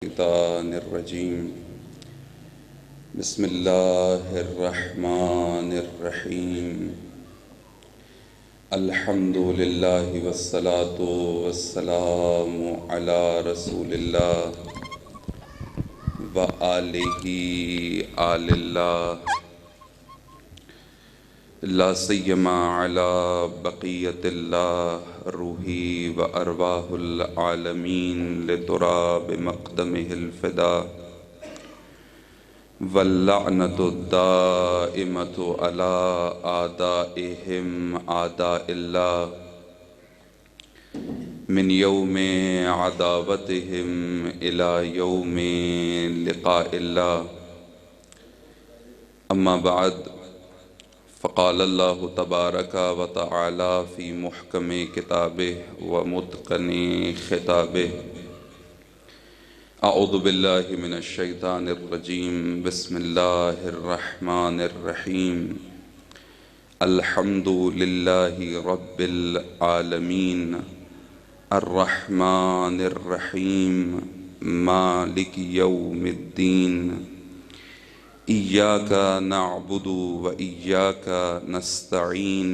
الشیطان الرجیم بسم اللہ الرحمن الرحیم الحمد للہ والصلاة والسلام علی رسول اللہ وآلہ آل اللہ لا سیما علی بقیت اللہ روحی و ارواح العالمین لتراب مقدمہ الفدا واللعنۃ الدائمۃ علی اعدائہم اعداء اللہ من یوم عداوتہم الی یوم لقاء اللہ اما بعد فقال اللہ تبارک و تعالی فی محکم کتابہ و متقن خطابہ اعوذ باللہ من الشیطان الرجیم بسم اللہ الرحمن الرحیم الحمد للہ رب العالمین الرحمن الرحیم مالک یوم الدین ایاک نعبد و ایاک نستعین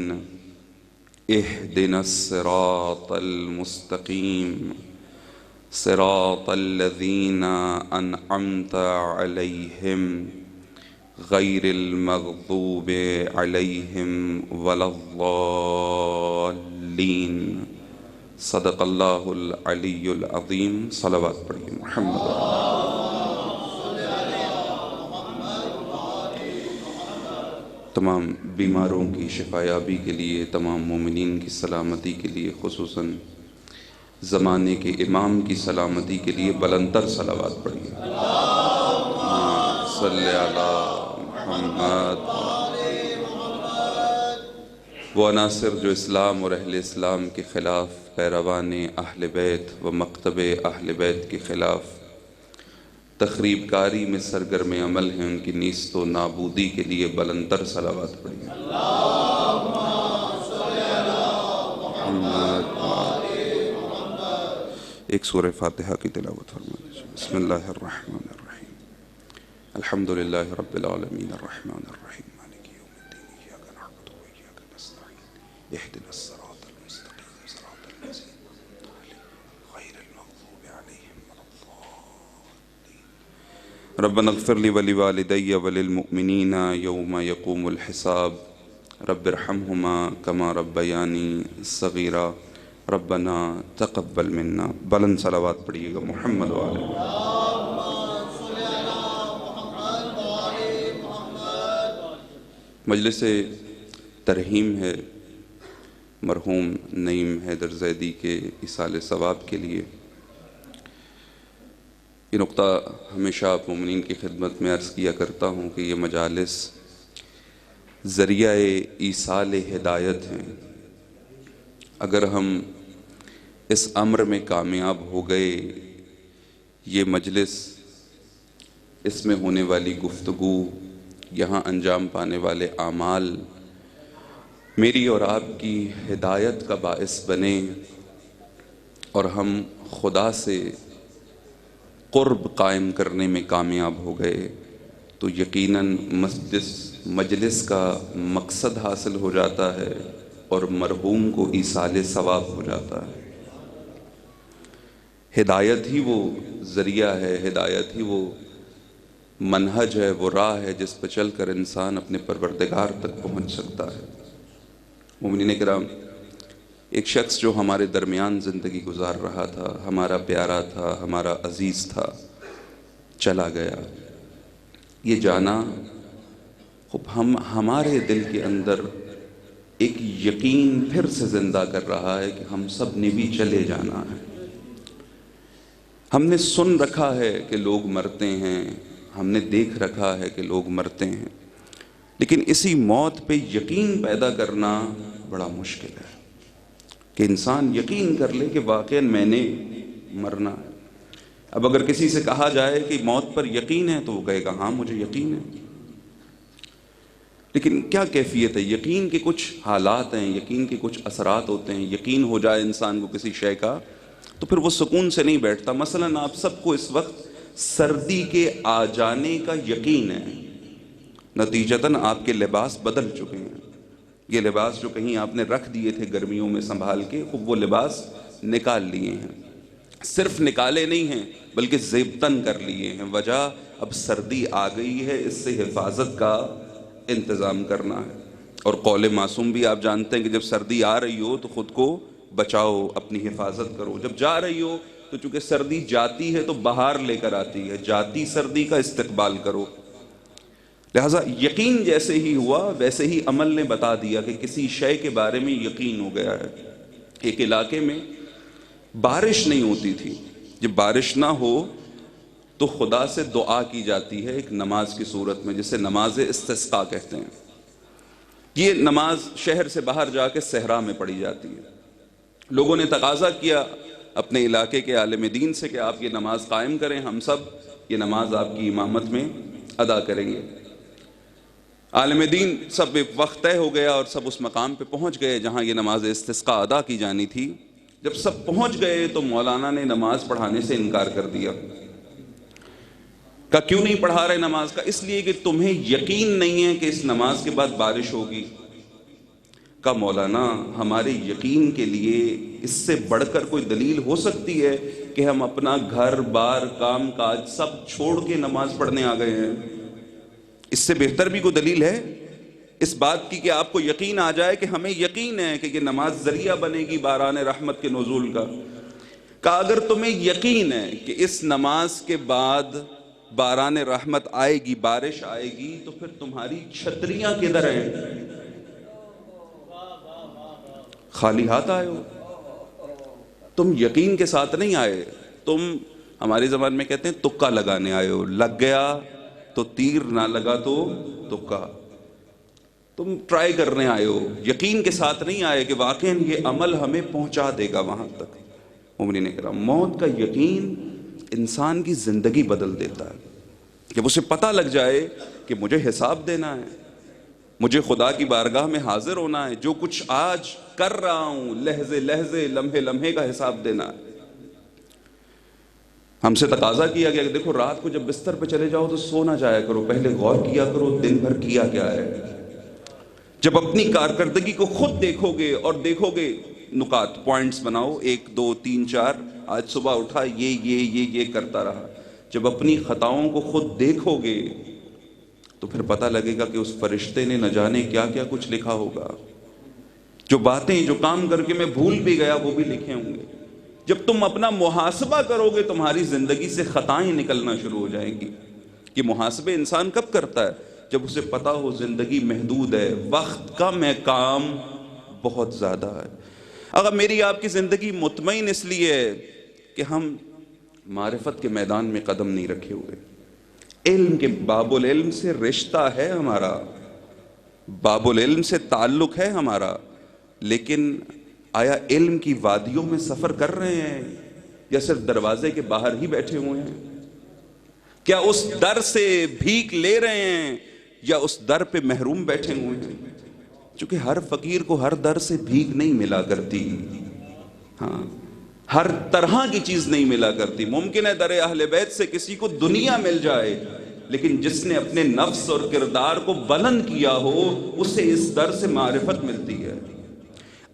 اہدنا الصراط المستقیم صراط الذین انعمت علیہم غیر المغضوب علیہم ولا الضالین صدق اللہ العلی العظیم صلوات پڑھیے محمد تمام بیماروں کی شفا یابی کے لیے، تمام مومنین کی سلامتی کے لیے، خصوصاً زمانے کے امام کی سلامتی کے لیے بلندتر صلوات پڑھیے۔ صلی علی محمد۔ وہ عناصر جو اسلام اور اہل اسلام کے خلاف، پیروان اہل بیت و مکتب اہل بیت کے خلاف تخریب کاری میں سرگرم عمل ہیں، ان کی نیست و نابودی کے لیے بلندتر صلوات پڑھیں۔ ایک سورہ فاتحہ کی تلاوت فرمائیں۔ بسم اللہ الرحمن الرحیم الحمدللہ رب العالمین الرحمن الرحیم مالک یوم الدین ایاک نعبد و ایاک نستعین اہدنا الصراط المستقیم صراط الذین غیر المغضوب علیہم ولا الضالین ربنا اغفر لی ولوالدی وللمؤمنین یوم یقوم الحساب رب ارحمہما کما ربیانی صغیرا ربنا تقبل منا۔ بلند صلوات پڑھیے گا محمد وعلیہ۔ مجلس ترحیم ہے مرحوم نعیم حیدر زیدی کے ایصال ثواب کے لیے۔ یہ نقطہ ہمیشہ آپ مومنین کی خدمت میں عرض کیا کرتا ہوں کہ یہ مجالس ذریعہ ایصال ہدایت ہیں۔ اگر ہم اس امر میں کامیاب ہو گئے، یہ مجلس، اس میں ہونے والی گفتگو، یہاں انجام پانے والے اعمال میری اور آپ کی ہدایت کا باعث بنے اور ہم خدا سے قرب قائم کرنے میں کامیاب ہو گئے، تو یقیناً مجلس کا مقصد حاصل ہو جاتا ہے اور مرحوم کو ایصال ثواب ہو جاتا ہے۔ ہدایت ہی وہ ذریعہ ہے، ہدایت ہی وہ منہج ہے، وہ راہ ہے جس پہ چل کر انسان اپنے پروردگار تک پہنچ سکتا ہے۔ مومنین کرام، ایک شخص جو ہمارے درمیان زندگی گزار رہا تھا، ہمارا پیارا تھا، ہمارا عزیز تھا، چلا گیا۔ یہ جانا ہمارے دل کے اندر ایک یقین پھر سے زندہ کر رہا ہے کہ ہم سب نے بھی چلے جانا ہے۔ ہم نے سن رکھا ہے کہ لوگ مرتے ہیں، ہم نے دیکھ رکھا ہے کہ لوگ مرتے ہیں، لیکن اسی موت پہ یقین پیدا کرنا بڑا مشکل ہے کہ انسان یقین کر لے کہ واقعاً میں نے مرنا ہے۔ اب اگر کسی سے کہا جائے کہ موت پر یقین ہے تو وہ کہے گا ہاں مجھے یقین ہے، لیکن کیا کیفیت ہے؟ یقین کے کچھ حالات ہیں، یقین کے کچھ اثرات ہوتے ہیں۔ یقین ہو جائے انسان کو کسی شے کا تو پھر وہ سکون سے نہیں بیٹھتا۔ مثلا آپ سب کو اس وقت سردی کے آ جانے کا یقین ہے، نتیجتاً آپ کے لباس بدل چکے ہیں۔ یہ لباس جو کہیں آپ نے رکھ دیے تھے گرمیوں میں سنبھال کے، خوب وہ لباس نکال لیے ہیں، صرف نکالے نہیں ہیں بلکہ زیبتن کر لیے ہیں۔ وجہ اب سردی آ گئی ہے، اس سے حفاظت کا انتظام کرنا ہے۔ اور قول معصوم بھی آپ جانتے ہیں کہ جب سردی آ رہی ہو تو خود کو بچاؤ، اپنی حفاظت کرو۔ جب جا رہی ہو تو چونکہ سردی جاتی ہے تو بہار لے کر آتی ہے، جاتی سردی کا استقبال کرو۔ لہٰذا یقین جیسے ہی ہوا ویسے ہی عمل نے بتا دیا کہ کسی شے کے بارے میں یقین ہو گیا ہے۔ ایک علاقے میں بارش نہیں ہوتی تھی، جب بارش نہ ہو تو خدا سے دعا کی جاتی ہے ایک نماز کی صورت میں، جسے نماز استسقاء کہتے ہیں۔ یہ نماز شہر سے باہر جا کے صحرا میں پڑھی جاتی ہے۔ لوگوں نے تقاضا کیا اپنے علاقے کے عالم دین سے کہ آپ یہ نماز قائم کریں، ہم سب یہ نماز آپ کی امامت میں ادا کریں گے۔ عالم دین سب وقت طے ہو گیا اور سب اس مقام پہ پہنچ گئے جہاں یہ نماز استسقاء ادا کی جانی تھی۔ جب سب پہنچ گئے تو مولانا نے نماز پڑھانے سے انکار کر دیا۔ کہا کیوں نہیں پڑھا رہے نماز؟ کا اس لیے کہ تمہیں یقین نہیں ہے کہ اس نماز کے بعد بارش ہوگی۔ کہا مولانا ہمارے یقین کے لیے اس سے بڑھ کر کوئی دلیل ہو سکتی ہے کہ ہم اپنا گھر بار کام کاج سب چھوڑ کے نماز پڑھنے آ گئے ہیں؟ اس سے بہتر بھی کوئی دلیل ہے اس بات کی کہ آپ کو یقین آ جائے کہ ہمیں یقین ہے کہ یہ نماز ذریعہ بنے گی باران رحمت کے نزول کا؟ کہا اگر تمہیں یقین ہے کہ اس نماز کے بعد باران رحمت آئے گی، بارش آئے گی، تو پھر تمہاری چھتریاں کدھر ہیں؟ خالی ہاتھ آئے ہو، تم یقین کے ساتھ نہیں آئے، تم ہماری زبان میں کہتے ہیں تکا لگانے آئے ہو، لگ گیا تو تیر، نہ لگا تو تکا۔ تم ٹرائی کرنے آئے ہو، یقین کے ساتھ نہیں آئے کہ واقعاً یہ عمل ہمیں پہنچا دے گا وہاں تک۔ مومنین کرام، موت کا یقین انسان کی زندگی بدل دیتا ہے۔ جب اسے پتہ لگ جائے کہ مجھے حساب دینا ہے، مجھے خدا کی بارگاہ میں حاضر ہونا ہے، جو کچھ آج کر رہا ہوں لہجے لہجے لمحے لمحے کا حساب دینا ہے۔ ہم سے تقاضا کیا گیا کہ دیکھو رات کو جب بستر پہ چلے جاؤ تو سو نہ جایا کرو، پہلے غور کیا کرو دن بھر کیا کیا ہے۔ جب اپنی کارکردگی کو خود دیکھو گے اور دیکھو گے، نکات پوائنٹس بناؤ، 1 2 3 4، آج صبح اٹھا یہ کرتا رہا۔ جب اپنی خطاؤں کو خود دیکھو گے تو پھر پتہ لگے گا کہ اس فرشتے نے نہ جانے کیا کیا کچھ لکھا ہوگا۔ جو باتیں جو کام کر کے میں بھول بھی گیا وہ بھی لکھے ہوں گے۔ جب تم اپنا محاسبہ کرو گے تمہاری زندگی سے خطائیں نکلنا شروع ہو جائیں گی۔ یہ محاسبے انسان کب کرتا ہے؟ جب اسے پتا ہو زندگی محدود ہے، وقت کم ہے، کام بہت زیادہ ہے۔ اگر میری آپ کی زندگی مطمئن اس لیے ہے کہ ہم معرفت کے میدان میں قدم نہیں رکھے ہوئے، علم کے باب العلم سے رشتہ ہے ہمارا، باب العلم سے تعلق ہے ہمارا، لیکن آیا علم کی وادیوں میں سفر کر رہے ہیں یا صرف دروازے کے باہر ہی بیٹھے ہوئے ہیں؟ کیا اس در سے بھیک لے رہے ہیں یا اس در پہ محروم بیٹھے ہوئے ہیں؟ چونکہ ہر فقیر کو ہر در سے بھیک نہیں ملا کرتی، ہاں ہر طرح کی چیز نہیں ملا کرتی۔ ممکن ہے در اہل بیت سے کسی کو دنیا مل جائے، لیکن جس نے اپنے نفس اور کردار کو بلند کیا ہو اسے اس در سے معرفت ملتی ہے۔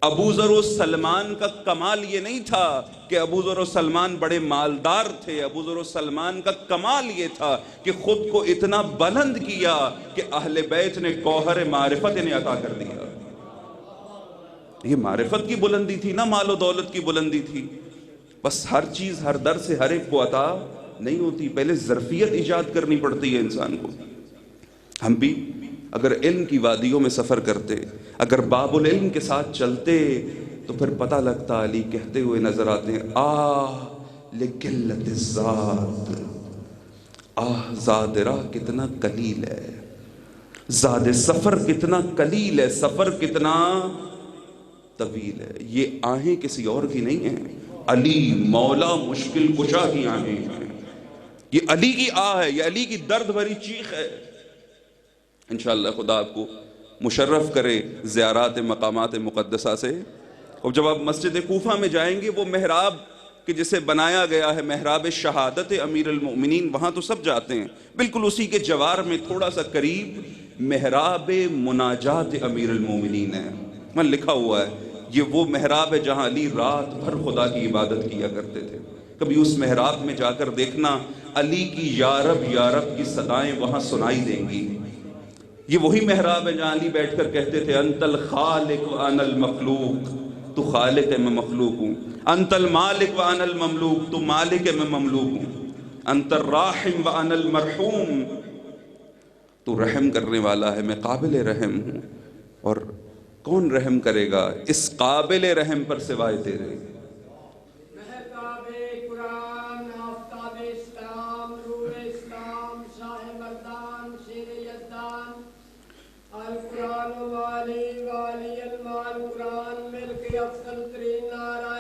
ابو ذر و سلمان کا کمال یہ نہیں تھا کہ ابو ذر و سلمان بڑے مالدار تھے، ابو ذر و سلمان کا کمال یہ تھا کہ خود کو اتنا بلند کیا کہ اہل بیت نے گوہر معرفت انہیں عطا کر دیا۔ یہ معرفت کی بلندی تھی، نہ مال و دولت کی بلندی تھی۔ بس ہر چیز ہر در سے ہر ایک کو عطا نہیں ہوتی، پہلے ظرفیت ایجاد کرنی پڑتی ہے انسان کو۔ ہم بھی اگر علم کی وادیوں میں سفر کرتے، اگر باب العلم کے ساتھ چلتے تو پھر پتہ لگتا، علی کہتے ہوئے نظر آتے ہیں، لقلت الزاد، زاد راہ کتنا قلیل ہے، زاد سفر کتنا قلیل ہے، سفر کتنا طویل ہے۔ یہ آہیں کسی اور کی نہیں ہیں، علی مولا مشکل کشا کی آہیں ہیں۔ یہ علی کی آہ ہے، یہ علی کی درد بھری چیخ ہے۔ انشاءاللہ خدا آپ کو مشرف کرے زیارات مقامات مقدسہ سے۔ اور جب آپ مسجد کوفہ میں جائیں گے، وہ محراب کہ جسے بنایا گیا ہے محراب شہادت امیر المؤمنین، وہاں تو سب جاتے ہیں، بالکل اسی کے جوار میں تھوڑا سا قریب محراب مناجات امیر المؤمنین ہے، وہاں لکھا ہوا ہے یہ وہ محراب ہے جہاں علی رات بھر خدا کی عبادت کیا کرتے تھے۔ کبھی اس محراب میں جا کر دیکھنا، علی کی یا رب کی صدائیں وہاں سنائی دیں گی۔ یہ وہی محراب ہے جہاں علی بیٹھ کر کہتے تھے انت الخالق وانا المخلوق، تو خالق ہے میں مخلوق ہوں، انت المالک وانا المملوک، تو مالک ہے میں مملوک ہوں، انت الراحم وانا المرحوم، تو رحم کرنے والا ہے میں قابل رحم ہوں، اور کون رحم کرے گا اس قابل رحم پر سوائے تیرے۔ مہتاب قرآن آفتاب اسلام روح اسلام شاہ مردان شیر یزدان القرآن والی والی المال قرآن ملک افضل ترین نعرہ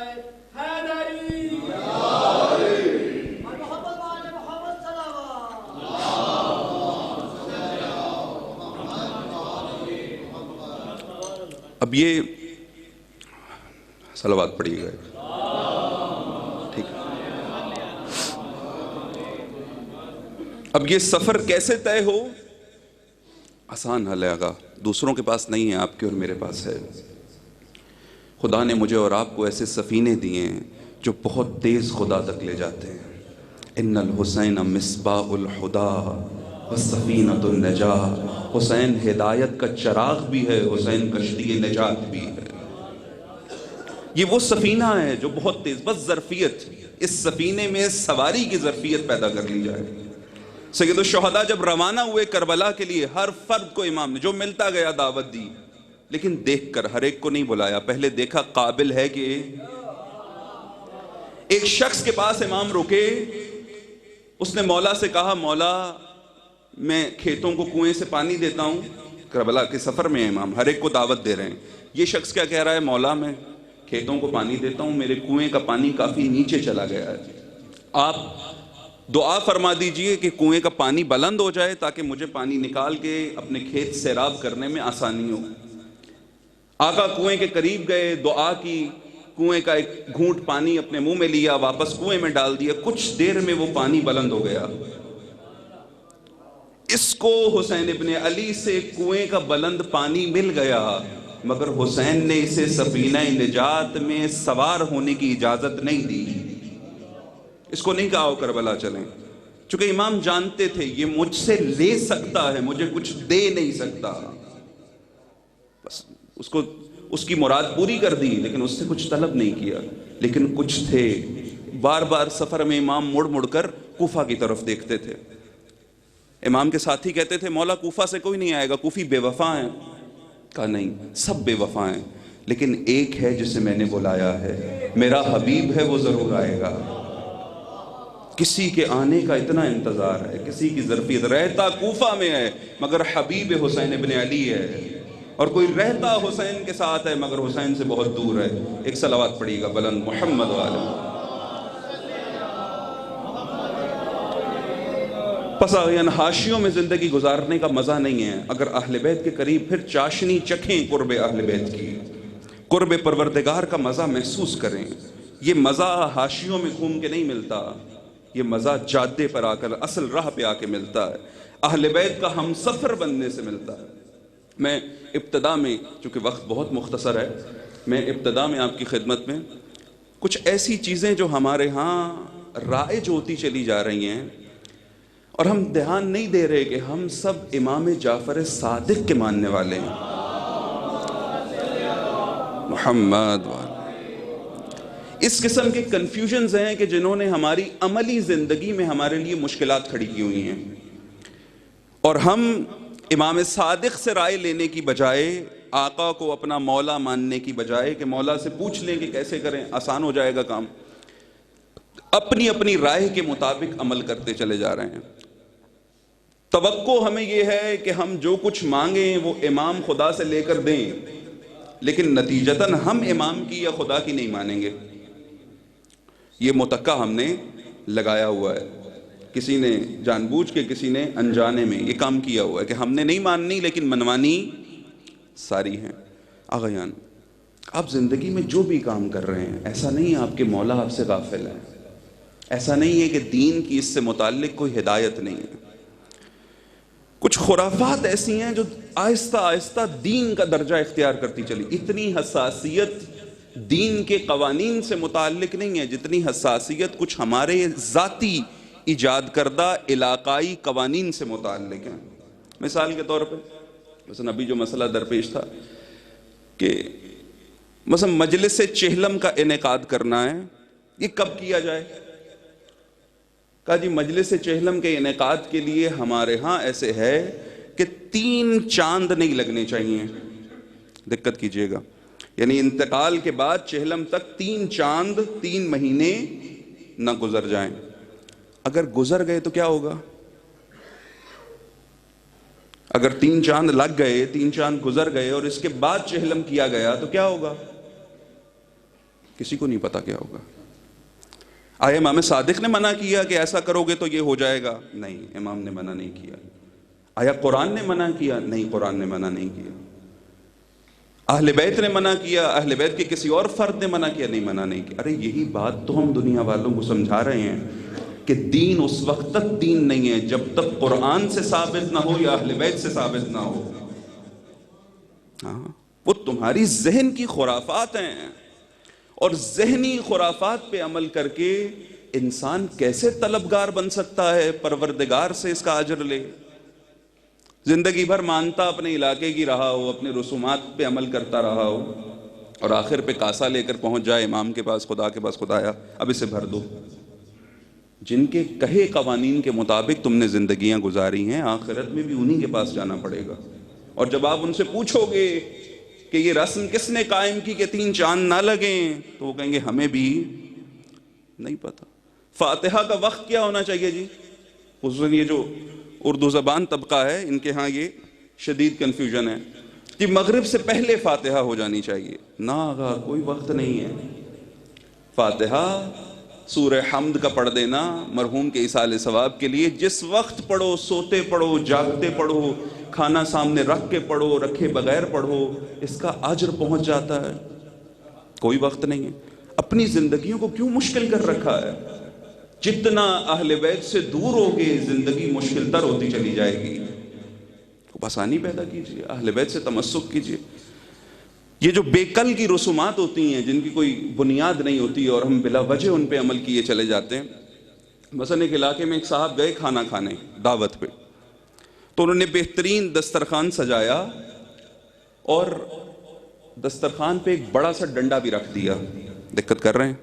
حیدری اور محمد وال محمد صلوات۔ اب یہ صلوات پڑھی گئے ٹھیک ہے۔ اب یہ سفر کیسے طے ہو؟ آسان حل ہے آقا، دوسروں کے پاس نہیں ہے، آپ کے اور میرے پاس ہے۔ خدا نے مجھے اور آپ کو ایسے سفینے دیے ہیں جو بہت تیز خدا تک لے جاتے ہیں۔ ان الحسین مصباح الہدیٰ والسفینۃ النجاۃ، حسین ہدایت کا چراغ بھی ہے، حسین کشتی نجات بھی ہے۔ یہ وہ سفینہ ہے جو بہت تیز، بس ظرفیت، اس سفینے میں سواری کی ظرفیت پیدا کر لی جائے۔ سید الشہداء جب روانہ ہوئے کربلا کے لیے، ہر فرد کو امام نے جو ملتا گیا دعوت دی، لیکن دیکھ کر ہر ایک کو نہیں بلایا، پہلے دیکھا قابل ہے کہ ایک شخص کے پاس امام رکے، اس نے مولا سے کہا مولا میں کھیتوں کو کنویں سے پانی دیتا ہوں، کربلا کے سفر میں امام ہر ایک کو دعوت دے رہے ہیں، یہ شخص کیا کہہ رہا ہے مولا میں کھیتوں کو پانی دیتا ہوں، میرے کنویں کا پانی کافی نیچے چلا گیا ہے، آپ دعا فرما دیجئے کہ کنویں کا پانی بلند ہو جائے تاکہ مجھے پانی نکال کے اپنے کھیت سیراب کرنے میں آسانی ہو۔ آقا کنویں کے قریب گئے، دعا کی، کنویں کا ایک گھونٹ پانی اپنے منہ میں لیا، واپس کنویں میں ڈال دیا، کچھ دیر میں وہ پانی بلند ہو گیا۔ اس کو حسین ابن علی سے کنویں کا بلند پانی مل گیا، مگر حسین نے اسے سفینہ نجات میں سوار ہونے کی اجازت نہیں دی، اس کو نہیں کہا ہو کربلا چلیں، چونکہ امام جانتے تھے یہ مجھ سے لے سکتا ہے، مجھے کچھ دے نہیں سکتا، بس اس کو اس کی مراد پوری کر دی لیکن اس سے کچھ طلب نہیں کیا۔ لیکن کچھ تھے بار بار سفر میں امام مڑ مڑ کر کوفہ کی طرف دیکھتے تھے، امام کے ساتھی کہتے تھے مولا کوفہ سے کوئی نہیں آئے گا، کوفی بے وفا ہیں، کہا نہیں سب بے وفا ہیں، لیکن ایک ہے جسے میں نے بلایا ہے، میرا حبیب ہے وہ ضرور آئے گا۔ کسی کے آنے کا اتنا انتظار ہے، کسی کی ظرفیت، رہتا کوفہ میں ہے مگر حبیب حسین ابن علی ہے، اور کوئی رہتا حسین کے ساتھ ہے مگر حسین سے بہت دور ہے۔ ایک صلوات پڑھیے گا بلند محمد والے۔ پس آغیان حاشیوں میں زندگی گزارنے کا مزہ نہیں ہے اگر اہل بیت کے قریب پھر چاشنی چکھیں قرب اہل بیت کی، قرب پروردگار کا مزہ محسوس کریں۔ یہ مزہ حاشیوں میں گھوم کے نہیں ملتا، یہ مزہ جادے پر آ کر اصل راہ پہ آ کے ملتا ہے، اہل بیت کا ہم سفر بننے سے ملتا ہے۔ میں ابتدا میں، چونکہ وقت بہت مختصر ہے، میں ابتدا میں آپ کی خدمت میں کچھ ایسی چیزیں جو ہمارے ہاں رائج ہوتی چلی جا رہی ہیں اور ہم دھیان نہیں دے رہے کہ ہم سب امام جعفر صادق کے ماننے والے ہیں، محمد والے۔ اس قسم کے کنفیوژنز ہیں کہ جنہوں نے ہماری عملی زندگی میں ہمارے لیے مشکلات کھڑی کی ہوئی ہیں، اور ہم امام صادق سے رائے لینے کی بجائے، آقا کو اپنا مولا ماننے کی بجائے کہ مولا سے پوچھ لیں کہ کیسے کریں آسان ہو جائے گا کام، اپنی اپنی رائے کے مطابق عمل کرتے چلے جا رہے ہیں۔ توقع ہمیں یہ ہے کہ ہم جو کچھ مانگیں وہ امام خدا سے لے کر دیں، لیکن نتیجتاً ہم امام کی یا خدا کی نہیں مانیں گے۔ یہ متقع ہم نے لگایا ہوا ہے، کسی نے جان بوجھ کے، کسی نے انجانے میں یہ کام کیا ہوا ہے کہ ہم نے نہیں ماننی لیکن منوانی ساری ہیں۔ آغایان آپ زندگی میں جو بھی کام کر رہے ہیں، ایسا نہیں ہے آپ کے مولا آپ سے غافل ہے، ایسا نہیں ہے کہ دین کی اس سے متعلق کوئی ہدایت نہیں ہے۔ کچھ خرافات ایسی ہیں جو آہستہ آہستہ دین کا درجہ اختیار کرتی چلی۔ اتنی حساسیت دین کے قوانین سے متعلق نہیں ہے جتنی حساسیت کچھ ہمارے ذاتی ایجاد کردہ علاقائی قوانین سے متعلق ہیں۔ مثال کے طور پہ مثلا ابھی جو مسئلہ درپیش تھا کہ مثلا مجلس چہلم کا انعقاد کرنا ہے، یہ کب کیا جائے؟ کہا جی مجلس چہلم کے انعقاد کے لیے ہمارے ہاں ایسے ہے کہ 3 چاند نہیں لگنے چاہیے۔ دقت کیجئے گا، یعنی انتقال کے بعد چہلم تک 3 چاند 3 مہینے نہ گزر جائیں۔ اگر گزر گئے تو کیا ہوگا؟ اگر 3 چاند لگ گئے، 3 چاند گزر گئے اور اس کے بعد چہلم کیا گیا تو کیا ہوگا؟ کسی کو نہیں پتا کیا ہوگا۔ آیا امام صادق نے منع کیا کہ ایسا کرو گے تو یہ ہو جائے گا؟ نہیں، امام نے منع نہیں کیا۔ آیا قرآن نے منع کیا؟ نہیں، قرآن نے منع نہیں کیا۔ اہل بیت نے منع کیا؟ اہل بیت کے کسی اور فرد نے منع کیا؟ نہیں، منع نہیں کیا۔ ارے یہی بات تو ہم دنیا والوں کو سمجھا رہے ہیں کہ دین اس وقت تک دین نہیں ہے جب تک قرآن سے ثابت نہ ہو یا اہل بیت سے ثابت نہ ہو۔ ہاں، وہ تمہاری ذہن کی خرافات ہیں، اور ذہنی خرافات پہ عمل کر کے انسان کیسے طلبگار بن سکتا ہے پروردگار سے اس کا اجر لے؟ زندگی بھر مانتا اپنے علاقے کی رہا ہو، اپنے رسومات پہ عمل کرتا رہا ہو، اور آخر پہ کاسا لے کر پہنچ جائے امام کے پاس، خدا کے پاس، خدایا اب اسے بھر دو۔ جن کے کہے قوانین کے مطابق تم نے زندگیاں گزاری ہیں، آخرت میں بھی انہی کے پاس جانا پڑے گا۔ اور جب آپ ان سے پوچھو گے کہ یہ رسم کس نے قائم کی کہ 3 چاند نہ لگیں، تو وہ کہیں گے ہمیں بھی نہیں پتا۔ فاتحہ کا وقت کیا ہونا چاہیے جی؟ خصوصاً یہ جو اردو زبان طبقہ ہے، ان کے ہاں یہ شدید کنفیوژن ہے کہ مغرب سے پہلے فاتحہ ہو جانی چاہیے۔ نہ آغا، کوئی وقت نہیں ہے۔ فاتحہ سورہ حمد کا پڑھ دینا مرحوم کے ایصال ثواب کے لیے، جس وقت پڑھو، سوتے پڑھو، جاگتے پڑھو، کھانا سامنے رکھ کے پڑھو، رکھے بغیر پڑھو، اس کا اجر پہنچ جاتا ہے۔ کوئی وقت نہیں ہے۔ اپنی زندگیوں کو کیوں مشکل کر رکھا ہے؟ جتنا اہل بیت سے دور ہوگے زندگی مشکل تر ہوتی چلی جائے گی۔ آسانی پیدا کیجیے، اہل بیت سے تمسک کیجیے۔ یہ جو بے کل کی رسومات ہوتی ہیں جن کی کوئی بنیاد نہیں ہوتی اور ہم بلا وجہ ان پہ عمل کیے چلے جاتے ہیں۔ مثلا ایک علاقے میں ایک صاحب گئے کھانا کھانے دعوت پہ، تو انہوں نے بہترین دسترخوان سجایا اور دسترخوان پہ ایک بڑا سا ڈنڈا بھی رکھ دیا۔ دقت کر رہے ہیں؟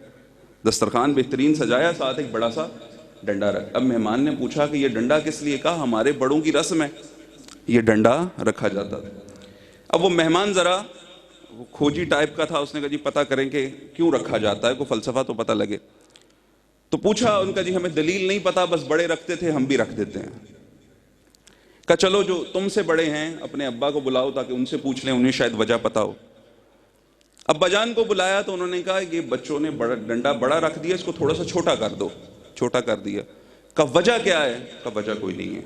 دسترخوان بہترین سجایا، ساتھ ایک بڑا سا ڈنڈا رکھ۔ اب مہمان نے پوچھا کہ یہ ڈنڈا کس لیے؟ کہا ہمارے بڑوں کی رسم ہے، یہ ڈنڈا رکھا جاتا تھا۔ اب وہ مہمان ذرا وہ کھوجی ٹائپ کا تھا، اس نے کہا جی پتہ کریں کہ کیوں رکھا جاتا ہے، کوئی فلسفہ تو پتہ لگے۔ تو پوچھا ان کا، جی ہمیں دلیل نہیں پتا، بس بڑے رکھتے تھے ہم بھی رکھ دیتے ہیں۔ کہا چلو جو تم سے بڑے ہیں اپنے ابا کو بلاؤ تاکہ ان سے پوچھ لیں، انہیں شاید وجہ پتا ہو۔ ابا جان کو بلایا تو انہوں نے کہا یہ بچوں نے ڈنڈا بڑا رکھ دیا، اس کو تھوڑا سا چھوٹا کر دو۔ چھوٹا کر دیا۔ کہا وجہ کیا ہے؟ کہا وجہ کوئی نہیں ہے،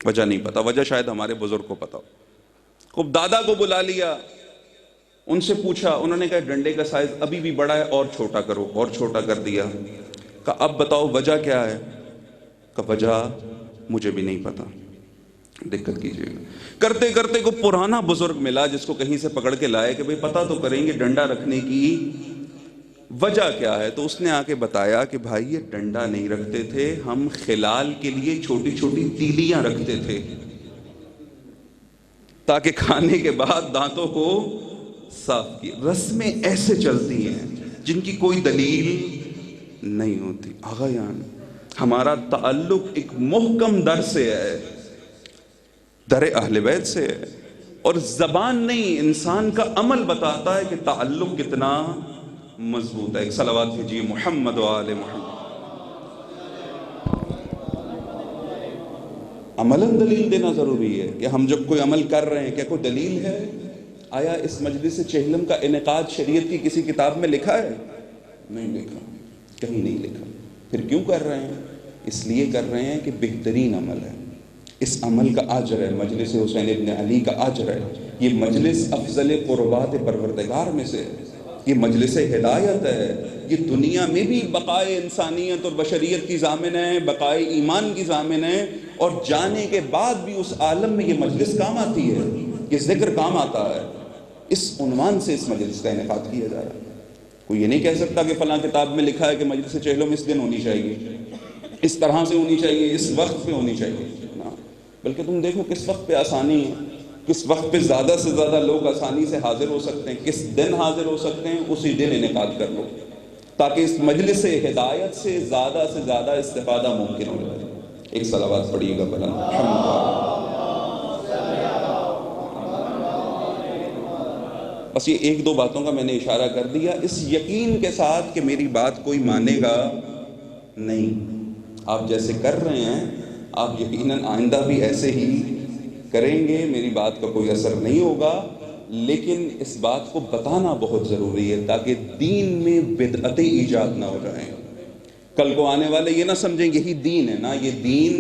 وجہ نہیں پتا، وجہ شاید ہمارے بزرگ کو پتا ہو۔ خوب دادا کو بلا لیا، ان سے پوچھا، انہوں نے کہا ڈنڈے کا سائز ابھی بھی بڑا ہے، اور چھوٹا کرو، اور چھوٹا کر دیا۔ کہا اب بتاؤ وجہ کیا ہے؟ کہا وجہ مجھے بھی نہیں پتا۔ دقت کیجیے گا۔ کرتے کرتے کو پرانا بزرگ ملا جس کو کہیں سے پکڑ کے لائے کہ بھئی پتہ تو کریں گے ڈنڈا رکھنے کی وجہ کیا ہے۔ تو اس نے آ کے بتایا کہ بھائی یہ ڈنڈا نہیں رکھتے تھے ہم، خلال کے لیے چھوٹی چھوٹی تیلیاں رکھتے تھے تاکہ کھانے کے بعد دانتوں کو صاف کی۔ رسمیں ایسے چلتی ہیں جن کی کوئی دلیل نہیں ہوتی۔ آغا یان ہمارا تعلق ایک محکم در سے ہے، در اہل بیت سے ہے، اور زبان نہیں انسان کا عمل بتاتا ہے کہ تعلق کتنا مضبوط ہے۔ ایک صلوات بھیجیے محمد و آل محمد۔ عملاً دلیل دینا ضروری ہے کہ ہم جب کوئی عمل کر رہے ہیں کیا کوئی دلیل ہے؟ آیا اس مجلس چہلم کا انعقاد شریعت کی کسی کتاب میں لکھا ہے؟ نہیں لکھا، کہیں نہیں لکھا۔ پھر کیوں کر رہے ہیں؟ اس لیے کر رہے ہیں کہ بہترین عمل ہے، اس عمل کا اجر ہے، مجلس حسین ابن علی کا اجر ہے۔ یہ مجلس افضل قربات پروردگار میں سے ہے، یہ مجلس ہدایت ہے، یہ دنیا میں بھی بقائے انسانیت اور بشریت کی ضامن ہے، بقائے ایمان کی ضامن ہے، اور جانے کے بعد بھی اس عالم میں یہ مجلس کام آتی ہے، یہ ذکر کام آتا ہے۔ اس عنوان سے اس مجلس کا انعقاد کیا جا رہا ہے۔ کوئی یہ نہیں کہہ سکتا کہ فلاں کتاب میں لکھا ہے کہ مجلس چہلم اس دن ہونی چاہیے، اس طرح سے ہونی چاہیے، اس وقت پہ ہونی چاہیے، بلکہ تم دیکھو کس وقت پہ آسانی ہے، کس وقت پہ زیادہ سے زیادہ لوگ آسانی سے حاضر ہو سکتے ہیں، کس دن حاضر ہو سکتے ہیں، اسی دن انعقاد کر لو تاکہ اس مجلس ہدایت سے زیادہ استفادہ ممکن ہو جائے۔ ایک صلوات پڑھیے گا بلند بس یہ ایک دو باتوں کا میں نے اشارہ کر دیا، اس یقین کے ساتھ کہ میری بات کوئی مانے گا نہیں، آپ جیسے کر رہے ہیں آپ یقیناً آئندہ بھی ایسے ہی کریں گے، میری بات کا کوئی اثر نہیں ہوگا، لیکن اس بات کو بتانا بہت ضروری ہے تاکہ دین میں بدعتیں ایجاد نہ ہو جائیں۔ کل کو آنے والے یہ نہ سمجھیں یہی دین ہے، نا یہ دین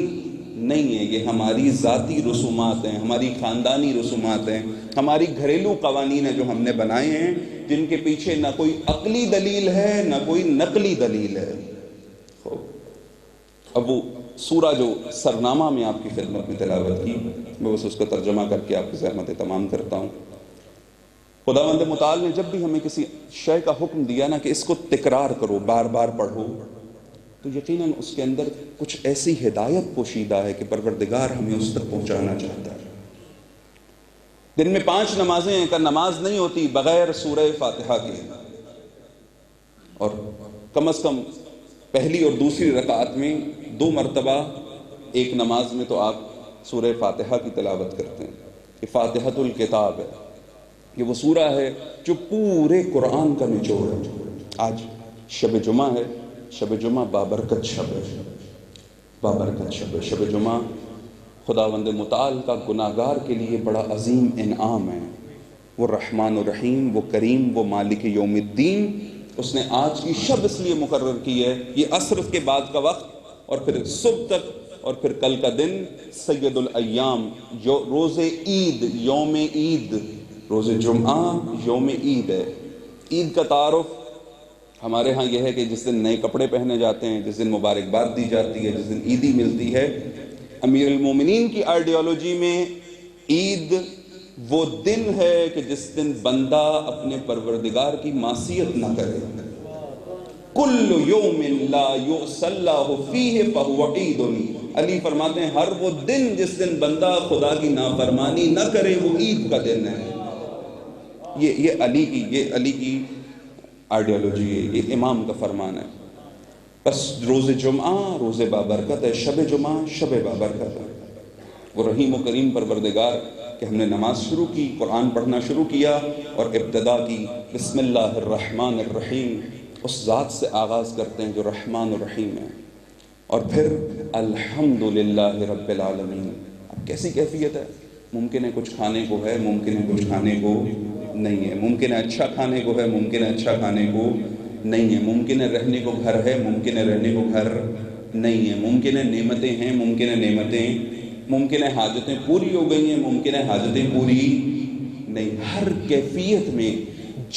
نہیں ہے، یہ ہماری ذاتی رسومات ہیں، ہماری خاندانی رسومات ہیں، ہماری گھریلو قوانین ہیں جو ہم نے بنائے ہیں، جن کے پیچھے نہ کوئی عقلی دلیل ہے نہ کوئی نقلی دلیل ہے۔ اب وہ سورہ جو سرنامہ میں آپ کی خدمت میں تلاوت کی، میں بس اس کا ترجمہ کر کے آپ کی زحمت تمام کرتا ہوں۔ خداوند متعال نے جب بھی ہمیں کسی شے کا حکم دیا نا کہ اس کو تکرار کرو، بار بار پڑھو، تو یقیناً اس کے اندر کچھ ایسی ہدایت پوشیدہ ہے کہ پروردگار ہمیں اس تک پہنچانا چاہتا ہے۔ دن میں 5 نمازیں ہیں کہ نماز نہیں ہوتی بغیر سورہ فاتحہ کے، اور کم از کم پہلی اور دوسری رکعت میں 2 مرتبہ ایک نماز میں تو آپ سورہ فاتحہ کی تلاوت کرتے ہیں۔ یہ فاتحۃ الکتاب ہے، یہ وہ سورہ ہے جو پورے قرآن کا نچوڑ ہے۔ آج شب جمعہ ہے، شب جمعہ بابرکت شب ہے، بابرکت شب ہے۔ شب جمعہ خداوند متعال کا گناہگار کے لیے بڑا عظیم انعام ہے۔ وہ رحمان الرحیم، وہ کریم، وہ مالک یوم الدین، اس نے آج کی شب اس لیے مقرر کی ہے، یہ عصر کے بعد کا وقت اور پھر صبح تک اور پھر کل کا دن سید الایام، روز عید، یوم عید، روز جمعہ یوم عید ہے۔ عید کا تعارف ہمارے ہاں یہ ہے کہ جس دن نئے کپڑے پہنے جاتے ہیں، جس دن مبارکباد دی جاتی ہے، جس دن عیدی ملتی ہے۔ امیر المومنین کی آئیڈیالوجی میں عید وہ دن ہے کہ جس دن بندہ اپنے پروردگار کی معصیت نہ کرے۔ کل یوم لا یعصی اللہ فیہ فہو عید، علی فرماتے ہیں ہر وہ دن جس دن بندہ خدا کی نافرمانی نہ کرے وہ عید کا دن ہے۔ یہ علی کی آئیڈیالوجی ہے، یہ امام کا فرمان ہے۔ بس روز جمعہ روز بابرکت ہے، شب جمعہ شب بابرکت ہے۔ وہ رحیم و کریم پروردگار کہ ہم نے نماز شروع کی، قرآن پڑھنا شروع کیا اور ابتدا کی بسم اللہ الرحمن الرحیم، اس ذات سے آغاز کرتے ہیں جو رحمان الرحیم ہے، اور پھر الحمدللہ رب العالمین۔ اب کیسی کیفیت ہے؟ ممکن ہے کچھ کھانے کو ہے، ممکن ہے کچھ کھانے کو نہیں ہے، ممکن ہے اچھا کھانے کو ہے، ممکن ہے اچھا کھانے کو نہیں ہے، ممکن ہے رہنے کو گھر ہے، ممکن ہے رہنے کو گھر نہیں ہے، ممکن ہے نعمتیں ہیں، ممکن ہے نعمتیں، ممکن ہے حاجتیں پوری ہو گئی ہیں، ممکن ہے حاجتیں پوری نہیں۔ ہر کیفیت میں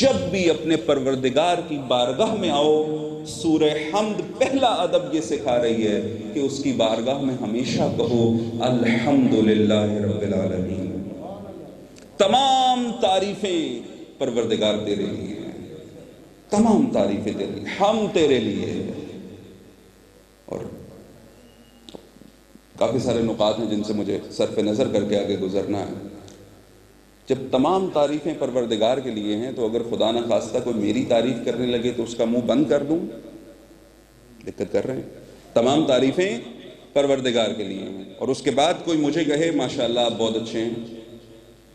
جب بھی اپنے پروردگار کی بارگاہ میں آؤ، سورہ حمد پہلا ادب یہ سکھا رہی ہے کہ اس کی بارگاہ میں ہمیشہ کہو الحمدللہ رب العالمین۔ تمام تعریفیں پروردگار تیرے لیے ہیں، تمام تعریفیں تیرے لیے، ہم تیرے لیے۔ اور کافی سارے نقاط ہیں جن سے مجھے صرف نظر کر کے آگے گزرنا ہے۔ جب تمام تعریفیں پروردگار کے لیے ہیں تو اگر خدا نہ خواستہ کوئی میری تعریف کرنے لگے تو اس کا منہ بند کر دوں؟ دقت کر رہے ہیں؟ تمام تعریفیں پروردگار کے لیے ہیں، اور اس کے بعد کوئی مجھے کہے ماشاءاللہ آپ بہت اچھے ہیں،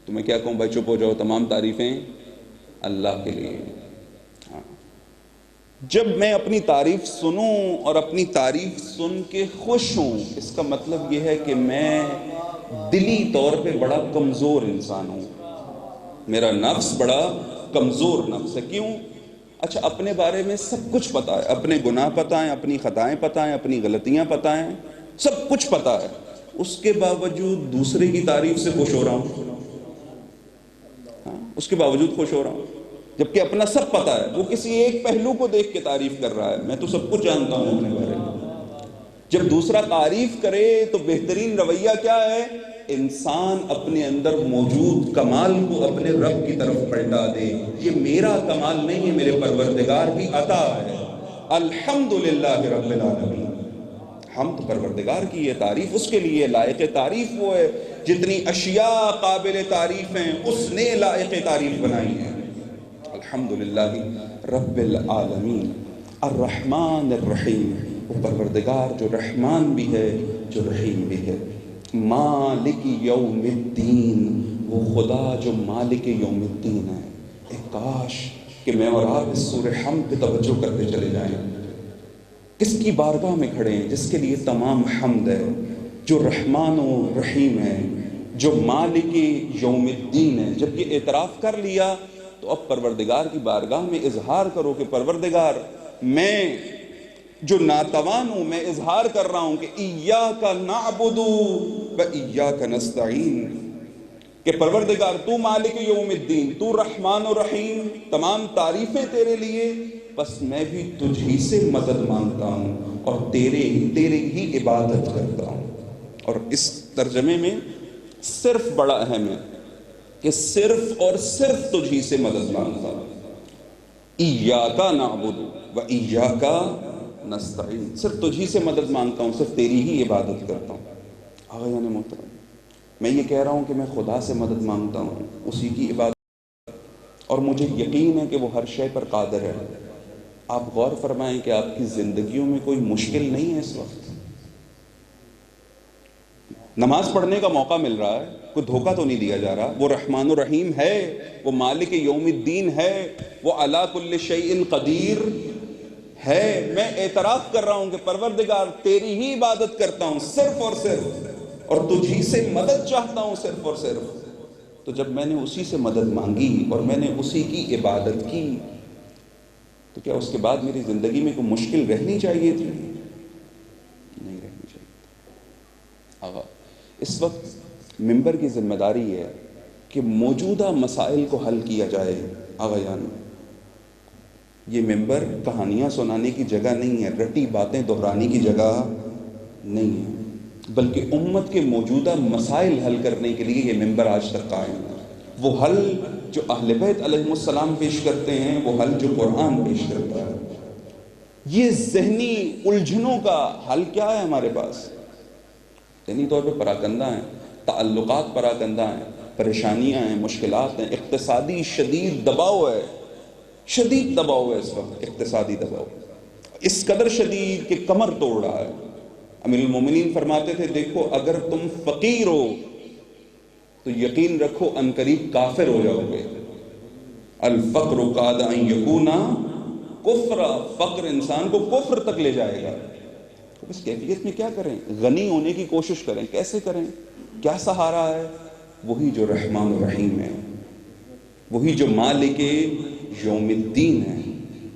تو میں کیا کہوں؟ بھائی چپ ہو جاؤ، تمام تعریفیں اللہ کے لیے ہیں۔ جب میں اپنی تعریف سنوں اور اپنی تعریف سن کے خوش ہوں، اس کا مطلب یہ ہے کہ میں دلی طور پہ بڑا کمزور انسان ہوں، میرا نفس بڑا کمزور نفس ہے۔ کیوں؟ اچھا اپنے بارے میں سب کچھ پتا ہے، اپنے گناہ پتہ ہیں، اپنی خطائیں پتہ ہیں، اپنی غلطیاں پتہ ہیں، سب کچھ پتہ ہے، اس کے باوجود دوسرے کی تعریف سے خوش ہو رہا ہوں۔ اس کے باوجود خوش ہو رہا ہوں، جبکہ اپنا سب پتہ ہے، وہ کسی ایک پہلو کو دیکھ کے تعریف کر رہا ہے، میں تو سب کچھ جانتا ہوں اپنے بارے میں۔ جب دوسرا تعریف کرے تو بہترین رویہ کیا ہے؟ انسان اپنے اندر موجود کمال کو اپنے رب کی طرف پلٹا دے، یہ میرا کمال نہیں ہے، میرے پروردگار کی عطا ہے۔ الحمدللہ رب العالمین، حمد پروردگار کی ہے، تعریف اس کے لیے، لائق تعریف وہ ہے۔ جتنی اشیاء قابل تعریف ہیں اس نے لائق تعریف بنائی ہیں۔ الحمدللہ رب العالمین الرحمن الرحیم، وہ پروردگار جو رحمان بھی ہے جو رحیم بھی ہے۔ مالک یوم الدین، وہ خدا جو مالک یوم الدین ہے۔ ایک کاش کہ میں اور آپ اس سورہ حمد پہ توجہ کرتے چلے جائیں۔ کس کی بارگاہ میں کھڑے ہیں؟ جس کے لیے تمام حمد ہے، جو رحمان و رحیم ہے، جو مالک یوم الدین ہے۔ جب یہ اعتراف کر لیا تو اب پروردگار کی بارگاہ میں اظہار کرو کہ پروردگار، میں جو ناتوان ہوں، میں اظہار کر رہا ہوں کہ ایاک نعبد و ایاک نستعین، کہ پروردگار تو مالک یوم الدین، تو رحمان و رحیم، تمام تعریفیں تیرے لیے، بس میں بھی تجھ ہی سے مدد مانگتا ہوں اور تیرے ہی عبادت کرتا ہوں۔ اور اس ترجمے میں صرف بڑا اہم ہے کہ صرف اور صرف تجھ ہی سے مدد مانگتا ہوں۔ ایاک نعبد و ایاک نستعین، صرف تجھ ہی سے مدد مانگتا ہوں، صرف تیری ہی عبادت کرتا ہوں۔ آغایان محترم، میں یہ کہہ رہا ہوں کہ میں خدا سے مدد مانگتا ہوں، اسی کی عبادت، اور مجھے یقین ہے کہ وہ ہر شے پر قادر ہے۔ آپ غور فرمائیں کہ آپ کی زندگیوں میں کوئی مشکل نہیں ہے اس وقت؟ نماز پڑھنے کا موقع مل رہا ہے، کوئی دھوکہ تو نہیں دیا جا رہا۔ وہ رحمان الرحیم ہے، وہ مالک یوم الدین ہے، وہ علی کل شیء قدیر ہے۔ میں اعتراف کر رہا ہوں کہ پروردگار تیری ہی عبادت کرتا ہوں صرف اور صرف، اور تجھ ہی سے مدد چاہتا ہوں صرف اور صرف۔ تو جب میں نے اسی سے مدد مانگی اور میں نے اسی کی عبادت کی، تو کیا اس کے بعد میری زندگی میں کوئی مشکل رہنی چاہیے تھی؟ نہیں رہنی چاہیے۔ آقا، اس وقت ممبر کی ذمہ داری ہے کہ موجودہ مسائل کو حل کیا جائے۔ آقا جان، یہ ممبر کہانیاں سنانے کی جگہ نہیں ہے، رٹی باتیں دہرانے کی جگہ نہیں ہے، بلکہ امت کے موجودہ مسائل حل کرنے کے لیے یہ ممبر آج تک قائم ہے۔ وہ حل جو اہل بیت علیہ السلام پیش کرتے ہیں، وہ حل جو قرآن پیش کرتا ہے۔ یہ ذہنی الجھنوں کا حل کیا ہے ہمارے پاس؟ ذہنی طور پہ پراکندہ ہیں، تعلقات پراکندہ ہیں، پریشانیاں ہیں، مشکلات ہیں، اقتصادی شدید دباؤ ہے، شدید دباؤ ہے اس وقت، اقتصادی دباؤ اس قدر شدید کہ کمر توڑ رہا ہے۔ امیر المومنین فرماتے تھے، دیکھو اگر تم فقیر ہو تو یقین رکھو عنقریب کافر ہو جاؤ گے۔ الفقر قاد ان یکون کفرا، فقر انسان کو کفر تک لے جائے گا۔ تو اس کیفیت میں کیا کریں؟ غنی ہونے کی کوشش کریں۔ کیسے کریں؟ کیا سہارا ہے؟ وہی جو رحمان الرحیم ہے، وہی جو مالک یوم الدین ہے،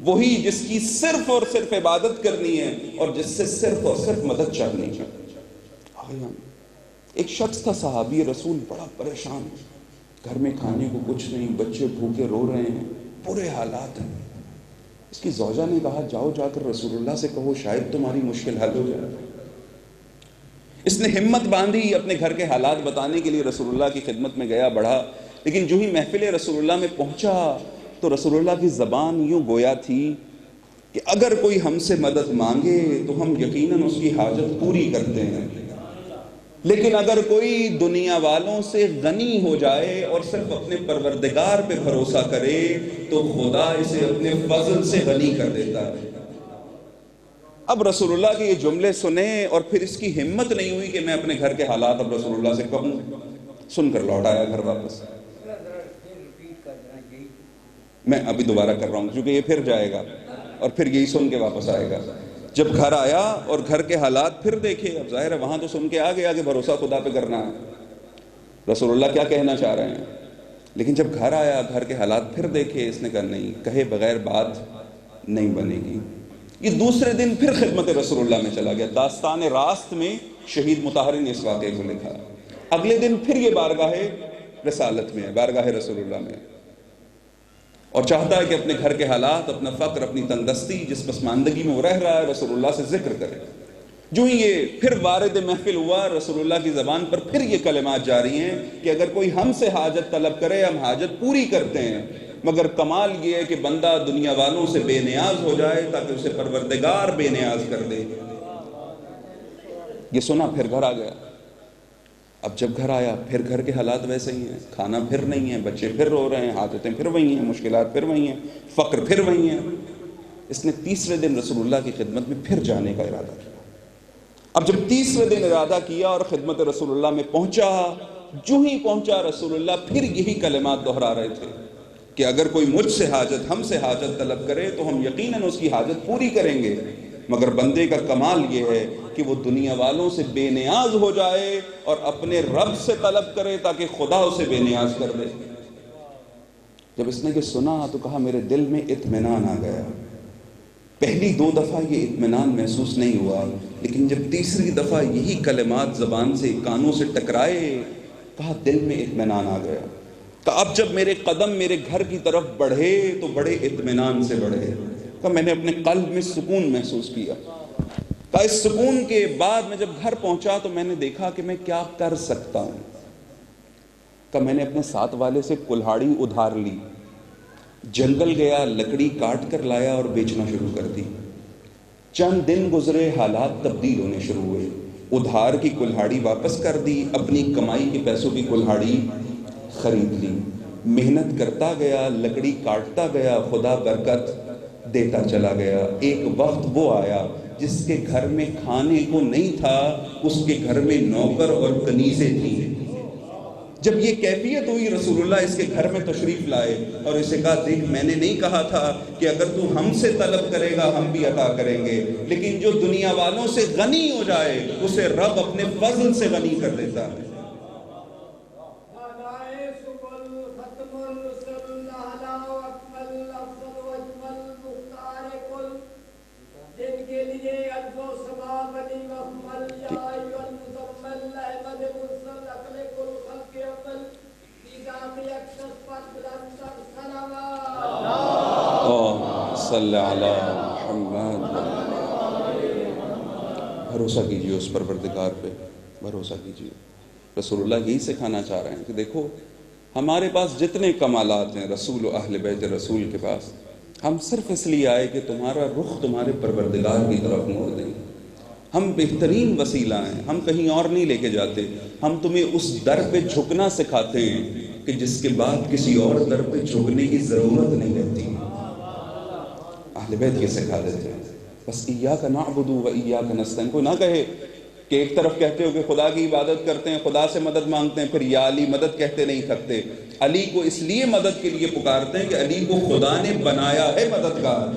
وہی جس کی صرف اور صرف عبادت کرنی ہے اور جس سے صرف اور صرف مدد چاہنی ہے۔ ایک شخص تھا صحابی رسول، بڑا پریشان، گھر میں کھانے کو کچھ نہیں، بچے بھوکے رو رہے ہیں، برے حالات ہیں۔ اس کی زوجہ نے کہا، جاؤ جا کر رسول اللہ سے کہو، شاید تمہاری مشکل حل ہو جائے۔ اس نے ہمت باندھی، اپنے گھر کے حالات بتانے کے لیے رسول اللہ کی خدمت میں گیا، بڑھا، لیکن جو ہی محفل رسول اللہ میں پہنچا تو رسول اللہ کی زبان یوں گویا تھی کہ اگر کوئی ہم سے مدد مانگے تو ہم یقیناً اس کی حاجت پوری کرتے ہیں، لیکن اگر کوئی دنیا والوں سے غنی ہو جائے اور صرف اپنے پروردگار پہ بھروسہ کرے تو خدا اسے اپنے فضل سے غنی کر دیتا ہے۔ اب رسول اللہ کے یہ جملے سنے اور پھر اس کی ہمت نہیں ہوئی کہ میں اپنے گھر کے حالات اب رسول اللہ سے کہوں، سن کر لوٹ آیا گھر واپس۔ میں ابھی دوبارہ کر رہا ہوں کیونکہ یہ پھر جائے گا اور پھر یہی سن کے واپس آئے گا۔ جب گھر آیا اور گھر کے حالات پھر دیکھے، اب ظاہر ہے وہاں تو سن کے آ گیا کہ بھروسہ خدا پہ کرنا ہے، رسول اللہ کیا کہنا چاہ رہے ہیں، لیکن جب گھر آیا، گھر کے حالات پھر دیکھے، اس نے کہا نہیں، کہے بغیر بات نہیں بنے گی۔ یہ دوسرے دن پھر خدمت رسول اللہ میں چلا گیا۔ داستان راست میں شہید مطہر نے اس واقعے کو لکھا۔ اگلے دن پھر یہ بارگاہ رسالت میں ہے، بارگاہ رسول اللہ میں۔ اور چاہتا ہے کہ اپنے گھر کے حالات، اپنا فقر، اپنی تنگدستی، جس پسماندگی میں وہ رہ رہا ہے، رسول اللہ سے ذکر کرے۔ جو ہی یہ پھر وارد محفل ہوا، رسول اللہ کی زبان پر پھر یہ کلمات جاری ہیں کہ اگر کوئی ہم سے حاجت طلب کرے ہم حاجت پوری کرتے ہیں، مگر کمال یہ ہے کہ بندہ دنیا والوں سے بے نیاز ہو جائے تاکہ اسے پروردگار بے نیاز کر دے۔ یہ سنا پھر گھر آ گیا۔ اب جب گھر آیا پھر گھر کے حالات ویسے ہی ہیں، کھانا پھر نہیں ہے، بچے پھر رو رہے ہیں، حاجتیں پھر وہی ہیں، مشکلات پھر وہی ہیں، فقر پھر وہی ہیں۔ اس نے تیسرے دن رسول اللہ کی خدمت میں پھر جانے کا ارادہ کیا۔ اب جب تیسرے دن ارادہ کیا اور خدمت رسول اللہ میں پہنچا، جو ہی پہنچا رسول اللہ پھر یہی کلمات دہرا رہے تھے کہ اگر کوئی مجھ سے حاجت، ہم سے حاجت طلب کرے تو ہم یقیناً اس کی حاجت پوری کریں گے، مگر بندے کا کمال یہ ہے کہ وہ دنیا والوں سے بے نیاز ہو جائے اور اپنے رب سے طلب کرے تاکہ خدا اسے بے نیاز کر دے۔ جب اس نے کہ سنا تو کہا میرے دل میں اطمینان آ گیا۔ پہلی 2 دفعہ یہ اطمینان محسوس نہیں ہوا، لیکن جب تیسری دفعہ یہی کلمات زبان سے، کانوں سے ٹکرائے، کہا دل میں اطمینان آ گیا۔ کہا اب جب میرے قدم میرے گھر کی طرف بڑھے تو بڑے اطمینان سے بڑھے۔ کہا میں نے اپنے قلب میں سکون محسوس کیا۔ کہا اس سکون کے بعد میں جب گھر پہنچا تو میں نے دیکھا کہ میں کیا کر سکتا ہوں۔ کہا میں نے اپنے ساتھ والے سے کلہاڑی ادھار لی، جنگل گیا، لکڑی کاٹ کر لایا اور بیچنا شروع کر دی۔ چند دن گزرے، حالات تبدیل ہونے شروع ہوئے۔ ادھار کی کلہاڑی واپس کر دی، اپنی کمائی کے پیسوں کی کلہاڑی خرید لی۔ محنت کرتا گیا، لکڑی کاٹتا گیا، خدا برکت دیتا چلا گیا۔ ایک وقت وہ آیا جس کے گھر میں کھانے کو نہیں تھا، اس کے گھر میں نوکر اور کنیزیں تھیں۔ جب یہ کیفیت ہوئی، رسول اللہ اس کے گھر میں تشریف لائے اور اسے کہا دیکھ میں نے نہیں کہا تھا کہ اگر تو ہم سے طلب کرے گا ہم بھی عطا کریں گے، لیکن جو دنیا والوں سے غنی ہو جائے اسے رب اپنے فضل سے غنی کر دیتا ہے۔ صلی علی محمد۔ بھروسہ کیجئے اس پروردگار پہ، بھروسہ کیجئے۔ رسول اللہ یہی سکھانا چاہ رہے ہیں کہ دیکھو ہمارے پاس جتنے کمالات ہیں رسول و اہل بیت رسول کے پاس، ہم صرف اس لیے آئے کہ تمہارا رخ تمہارے پروردگار کی طرف موڑ دیں۔ ہم بہترین وسیلہ ہیں، ہم کہیں اور نہیں لے کے جاتے، ہم تمہیں اس در پہ جھکنا سکھاتے ہیں کہ جس کے بعد کسی اور در پہ جھکنے کی ضرورت نہیں رہتی۔ اہل بیت یہ سکھا دیتے ہیں۔ بس ایاک نعبد و ایاک نستعین۔ کوئی نہ کہے کہ ایک طرف کہتے ہو کہ خدا کی عبادت کرتے ہیں، خدا سے مدد مانگتے ہیں، پھر یا علی مدد کہتے نہیں تھکتے۔ علی کو اس لیے مدد کے لیے پکارتے ہیں کہ علی کو خدا نے بنایا ہے مددگار،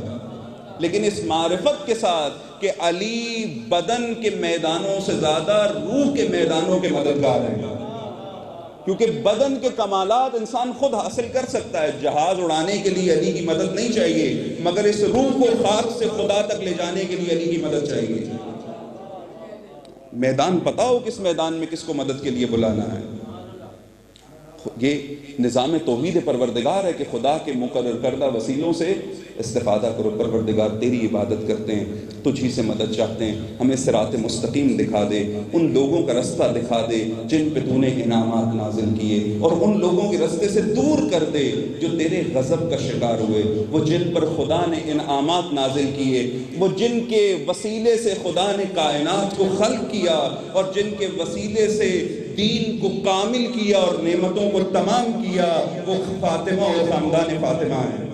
لیکن اس معرفت کے ساتھ کہ علی بدن کے میدانوں سے زیادہ روح کے میدانوں کے مددگار ہیں، کیونکہ بدن کے کمالات انسان خود حاصل کر سکتا ہے۔ جہاز اڑانے کے لیے علی کی مدد نہیں چاہیے، مگر اس روح کو خاک سے خدا تک لے جانے کے لیے علی کی مدد چاہیے۔ میدان پتا ہو کس میدان میں کس کو مدد کے لیے بلانا ہے۔ یہ نظام توحید پروردگار ہے کہ خدا کے مقرر کردہ وسیلوں سے استفادہ کرو۔ پروردگار تیری عبادت کرتے ہیں، تجھ ہی سے مدد چاہتے ہیں، ہمیں صراط مستقیم دکھا دے، ان لوگوں کا رستہ دکھا دے جن پہ تو نے انعامات نازل کیے، اور ان لوگوں کے رستے سے دور کر دے جو تیرے غضب کا شکار ہوئے۔ وہ جن پر خدا نے انعامات نازل کیے، وہ جن کے وسیلے سے خدا نے کائنات کو خلق کیا، اور جن کے وسیلے سے دین کو کامل کیا اور نعمتوں کو تمام کیا، وہ فاطمہ اور خاندان فاطمہ ہیں۔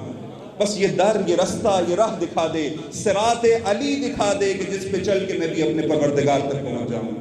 بس یہ در، یہ رستہ، یہ راہ دکھا دے، صراط علی دکھا دے کہ جس پہ چل کے میں بھی اپنے پروردگار تک پہنچ جاؤں۔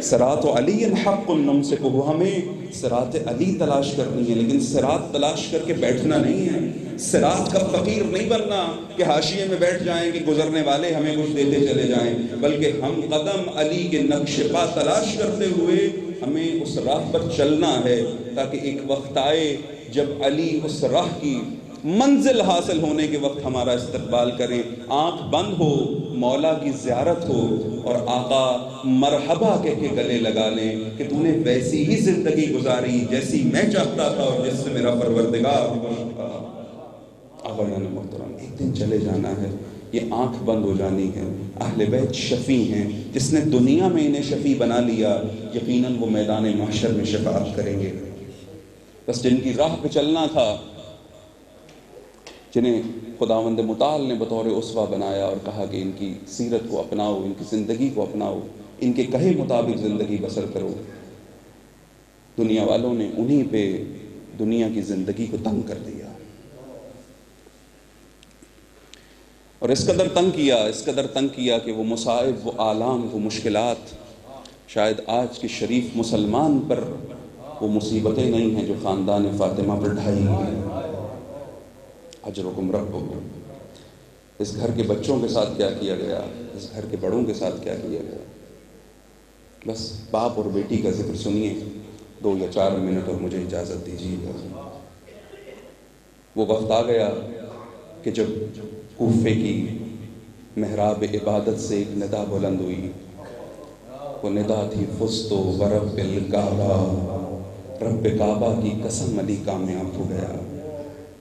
صراط علی حق نمسکہ۔ ہمیں صراط علی تلاش کرنی ہے، لیکن صراط تلاش کر کے بیٹھنا نہیں ہے۔ صراط کا فقیر نہیں بننا کہ حاشیے میں بیٹھ جائیں کہ گزرنے والے ہمیں کچھ دیتے چلے جائیں، بلکہ ہم قدم علی کے نقش پا تلاش کرتے ہوئے ہمیں اس راہ پر چلنا ہے، تاکہ ایک وقت آئے جب علی اس راہ کی منزل حاصل ہونے کے وقت ہمارا استقبال کریں۔ آنکھ بند ہو مولا کی زیارت ہو اور آقا مرحبا کہہ کے گلے لگا لیں کہ تو نے ویسی ہی زندگی گزاری جیسی میں چاہتا تھا اور جس سے میرا پروردگار خوش تھا۔ آقایان محترم، ایک دن چلے جانا ہے، یہ آنکھ بند ہو جانی ہے۔ اہل بیت شفیع ہیں، جس نے دنیا میں انہیں شفیع بنا لیا یقیناً وہ میدان محشر میں شفاعت کریں گے۔ بس جن کی راہ پہ چلنا تھا، جنہیں خداوند متعال نے بطور اسوہ بنایا اور کہا کہ ان کی سیرت کو اپناؤ، ان کی زندگی کو اپناؤ، ان کے کہے مطابق زندگی بسر کرو، دنیا والوں نے انہی پہ دنیا کی زندگی کو تنگ کر دیا، اور اس قدر تنگ کیا کہ وہ مصائب، وہ آلام، وہ مشکلات شاید آج کے شریف مسلمان پر وہ مصیبتیں نہیں ہیں جو خاندان فاطمہ پر ڈھائی ہیں۔ اجرکم ربکم، اس گھر کے بچوں کے ساتھ کیا کیا گیا، اس گھر کے بڑوں کے ساتھ کیا کیا گیا۔ بس باپ اور بیٹی کا ذکر سنیے 2 یا 4 منٹ اور مجھے اجازت دیجیے گا۔ وہ وقت آ گیا کہ جب کوفے کی محراب عبادت سے ایک ندا بلند ہوئی، وہ ندا تھی فزت ورب الکعبہ، رب کعبہ کی قسم علی کامیاب ہو گیا۔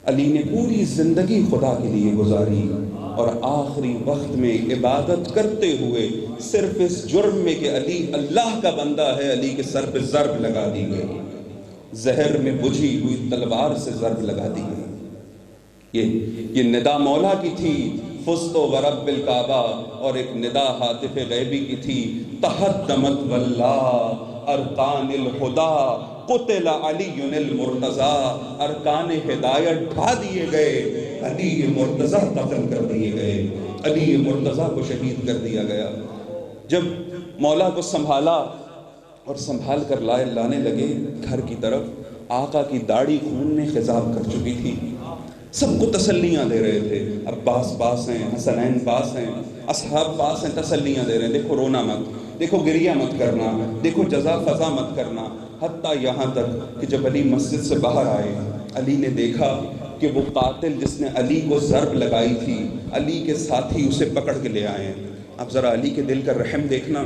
علی نے پوری زندگی خدا کے لیے گزاری اور آخری وقت میں عبادت کرتے ہوئے صرف اس جرم میں کہ علی اللہ کا بندہ ہے، علی کے سر پہ ضرب لگا دی گئی، زہر میں بجھی ہوئی تلوار سے ضرب لگا دی گئی۔ یہ ندا مولا کی تھی فزت ورب الکعبہ، اور ایک ندا ہاتف غیبی کی تھی تحدمت واللہ ارکان الہدا قتل علی المرتضی، ارکان ہدایت ڈھا دیے گئے، علی مرتضی قتل کر دیے گئے، علی مرتضی کو شہید کر دیا گیا۔ جب مولا کو سنبھالا اور سنبھال کر لانے لگے گھر کی طرف، آقا کی داڑھی خون میں خضاب کر چکی تھی، سب کو تسلیاں دے رہے تھے، عباس پاس ہیں، حسنین پاس ہیں، اصحاب پاس ہیں، تسلیاں دے رہے ہیں، دیکھو رونا مت، دیکھو گریہ مت کرنا، دیکھو جزا فضا مت کرنا۔ حتیٰ یہاں تک کہ جب علی مسجد سے باہر آئے، علی نے دیکھا کہ وہ قاتل جس نے علی کو ضرب لگائی تھی، علی کے ساتھی اسے پکڑ کے لے آئے ہیں۔ اب ذرا علی کے دل کا رحم دیکھنا،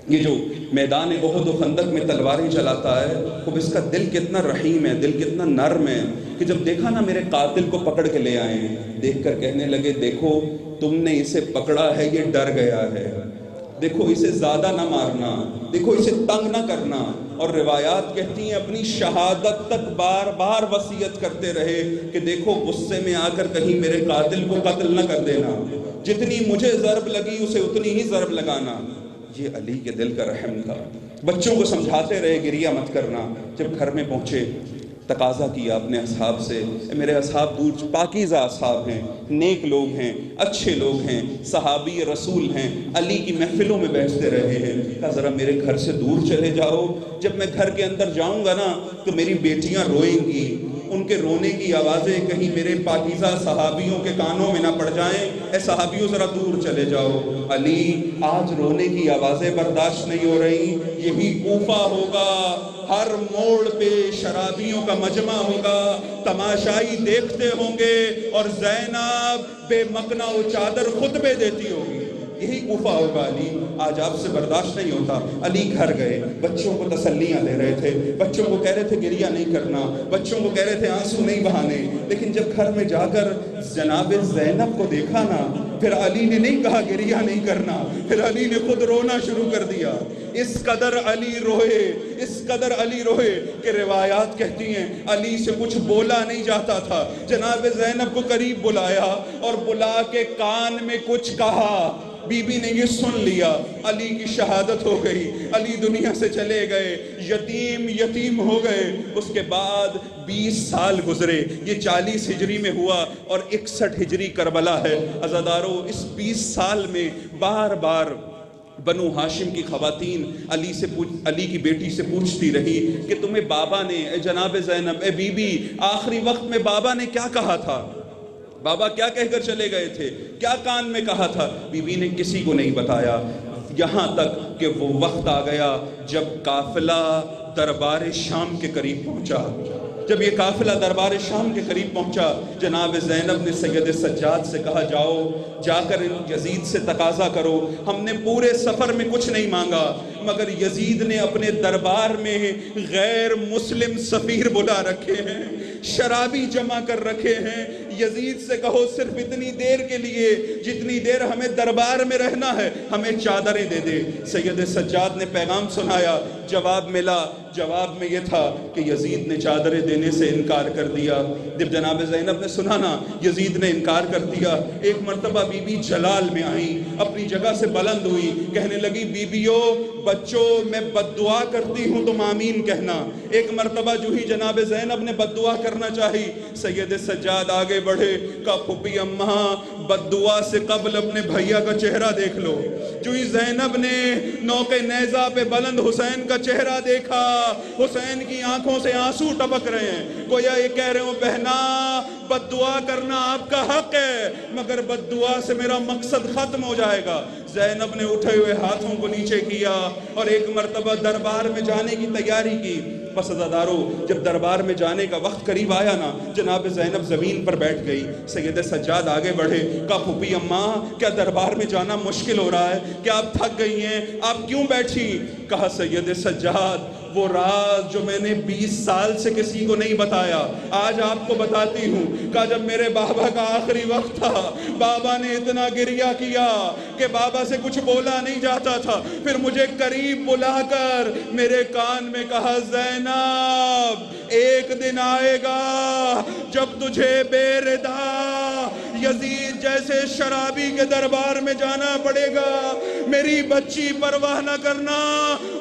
یہ جو میدان احد و خندق میں تلواریں چلاتا ہے، خوب اس کا دل کتنا رحیم ہے، دل کتنا نرم ہے، کہ جب دیکھا نا میرے قاتل کو پکڑ کے لے آئے ہیں، دیکھ کر کہنے لگے دیکھو تم نے اسے پکڑا ہے، یہ ڈر گیا ہے، دیکھو اسے زیادہ نہ مارنا، دیکھو اسے تنگ نہ کرنا۔ اور روایات کہتی ہیں اپنی شہادت تک بار بار وصیت کرتے رہے کہ دیکھو غصے میں آ کر کہیں میرے قاتل کو قتل نہ کر دینا، جتنی مجھے ضرب لگی اسے اتنی ہی ضرب لگانا۔ یہ علی کے دل کا رحم تھا۔ بچوں کو سمجھاتے رہے گریہ مت کرنا۔ جب گھر میں پہنچے تقاضا کیا اپنے اصحاب سے، میرے اصحاب دور پاکیزہ اصحاب ہیں، نیک لوگ ہیں، اچھے لوگ ہیں، صحابی رسول ہیں، علی کی محفلوں میں بیٹھتے رہے ہیں، کہا ذرا میرے گھر سے دور چلے جاؤ، جب میں گھر کے اندر جاؤں گا نا تو میری بیٹیاں روئیں گی، ان کے رونے کی آوازیں کہیں میرے پاکیزہ صحابیوں کے کانوں میں نہ پڑ جائیں، اے صحابیوں ذرا دور چلے جاؤ۔ علی آج رونے کی آوازیں برداشت نہیں ہو رہی، یہی کوفہ ہوگا، ہر موڑ پہ شرابیوں کا مجمع ہوگا، تماشائی دیکھتے ہوں گے اور زینب بے مکنا و چادر خطبے دیتی ہوگی، یہی کوفہ ہوگا۔ علی آج آپ سے برداشت نہیں ہوتا۔ علی گھر گئے، بچوں کو تسلیاں دے رہے تھے، بچوں کو کہہ رہے تھے گریہ نہیں کرنا، بچوں کو کہہ رہے تھے آنسو نہیں بہانے، لیکن جب گھر میں جا کر جناب زینب کو دیکھا نا، پھر علی نے نہیں کہا گریہ نہیں کرنا، پھر علی نے خود رونا شروع کر دیا۔ اس قدر علی روئے، اس قدر علی روئے کہ روایات کہتی ہیں علی سے کچھ بولا نہیں جاتا تھا۔ جناب زینب کو قریب بلایا اور بلا کے کان میں کچھ کہا، بی بی نے یہ سن لیا، علی کی شہادت ہو گئی، علی دنیا سے چلے گئے، یتیم ہو گئے۔ اس کے بعد 20 سال گزرے، یہ 40 ہجری میں ہوا اور 61 ہجری کربلا ہے۔ عزادارو، اس 20 سال میں بار بار بنو ہاشم کی خواتین علی کی بیٹی سے پوچھتی رہی کہ تمہیں بابا نے، اے جناب زینب، اے بی بی، آخری وقت میں بابا نے کیا کہا تھا؟ بابا کیا کہہ کر چلے گئے تھے؟ کیا کان میں کہا تھا؟ بی بی نے کسی کو نہیں بتایا، یہاں تک کہ وہ وقت آ گیا جب قافلہ دربار شام کے قریب پہنچا۔ جب یہ قافلہ دربار شام کے قریب پہنچا، جناب زینب نے سید سجاد سے کہا جاؤ جا کر یزید سے تقاضا کرو، ہم نے پورے سفر میں کچھ نہیں مانگا مگر یزید نے اپنے دربار میں غیر مسلم سفیر بلا رکھے ہیں، شرابی جمع کر رکھے ہیں، یزید سے کہو صرف اتنی دیر کے لیے جتنی دیر ہمیں دربار میں رہنا ہے ہمیں چادریں دے دے۔ سید سجاد نے پیغام سنایا، جواب ملا، جواب میں یہ تھا کہ یزید نے چادریں دینے سے انکار کر دیا۔ جب جناب زینب نے سنا نا یزید نے انکار کر دیا، ایک مرتبہ بی بی جلال میں آئیں، اپنی جگہ سے بلند ہوئی، کہنے لگی بیبیو بچوں میں بد دعا کرتی ہوں تم آمین کہنا۔ ایک مرتبہ جو ہی جناب زینب نے بد دعا کرنا چاہی، سید سجاد آگے بڑھے، کہا پھوپھی اماں بد دعا سے قبل اپنے بھائیا کا چہرہ دیکھ لو۔ جو ہی زینب نے نوک نیزہ پہ بلند حسین کا چہرہ دیکھا، حسین کی آنکھوں سے آنسو ٹپک رہے ہیں، گویا یہ کہہ رہے ہوں بہنا بد دعا کرنا آپ کا حق ہے مگر بد دعا سے میرا مقصد ختم ہو جائے گا۔ زینب نے اٹھے ہوئے ہاتھوں کو نیچے کیا اور ایک مرتبہ دربار میں جانے کی تیاری کی۔ بس عزادارو جب دربار میں جانے کا وقت قریب آیا نا، جناب زینب زمین پر بیٹھ گئی، سید سجاد آگے بڑھے، کہا پھوپھی اماں کیا دربار میں جانا مشکل ہو رہا ہے؟ کیا آپ تھک گئی ہیں؟ آپ کیوں بیٹھی؟ کہا سید سجاد وہ راز جو میں نے 20 سال سے کسی کو نہیں بتایا آج آپ کو بتاتی ہوں۔ کہا جب میرے بابا کا آخری وقت تھا، بابا نے اتنا گریہ کیا کہ بابا سے کچھ بولا نہیں جاتا تھا، پھر مجھے قریب بلا کر میرے کان میں کہا زینب ایک دن آئے گا جب تجھے بے ردا یزید جیسے شرابی کے دربار میں جانا پڑے گا، میری بچی پرواہ نہ کرنا،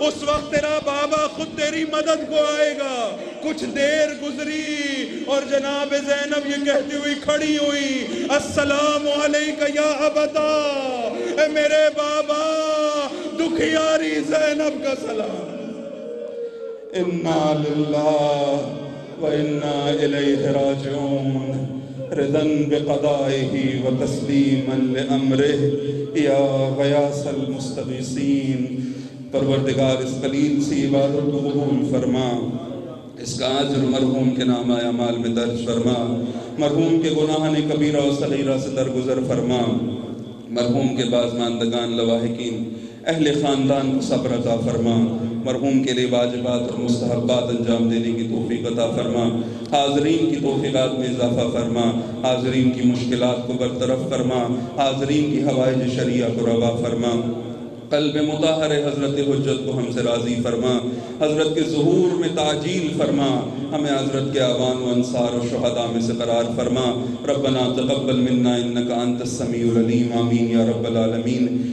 اس وقت تیرا بابا خود تیری مدد کو آئے گا۔ کچھ دیر گزری اور جناب زینب یہ کہتی ہوئی کھڑی ہوئی، السلام علیکہ یا ابتا، اے میرے بابا، دکھیاری زینب کا سلام۔ انا للہ و انا الیہ راجعون، رضاً بقضائہ و تسلیما لامرہ یا غیاث المستغیثین۔ پروردگار اس قلیل سی عبادت کو قبول فرما، اس کا اجر مرحوم کے نامہ اعمال میں درج فرما، مرحوم کے گناہان کبیرہ و صغیرہ سے درگزر فرما، مرحوم کے بازماندگان لواحقین اہل خاندان کو صبر عطا فرما، مرحوم کے لیے واجبات اور مستحبات انجام دینے کی توفیق عطا فرما، حاضرین کی توفیقات میں اضافہ فرما، حاضرین کی مشکلات کو برطرف فرما، حاضرین کی حوائج شریعہ کو روا فرما، قلب مطہر حضرت حجت کو ہم سے راضی فرما، حضرت کے ظہور میں تعجیل فرما، ہمیں حضرت کے اعوان و انصار و شہداء میں سے قرار فرما۔ ربنا تقبل منا انک انت السمیع العلیم، آمین یا رب العالمین۔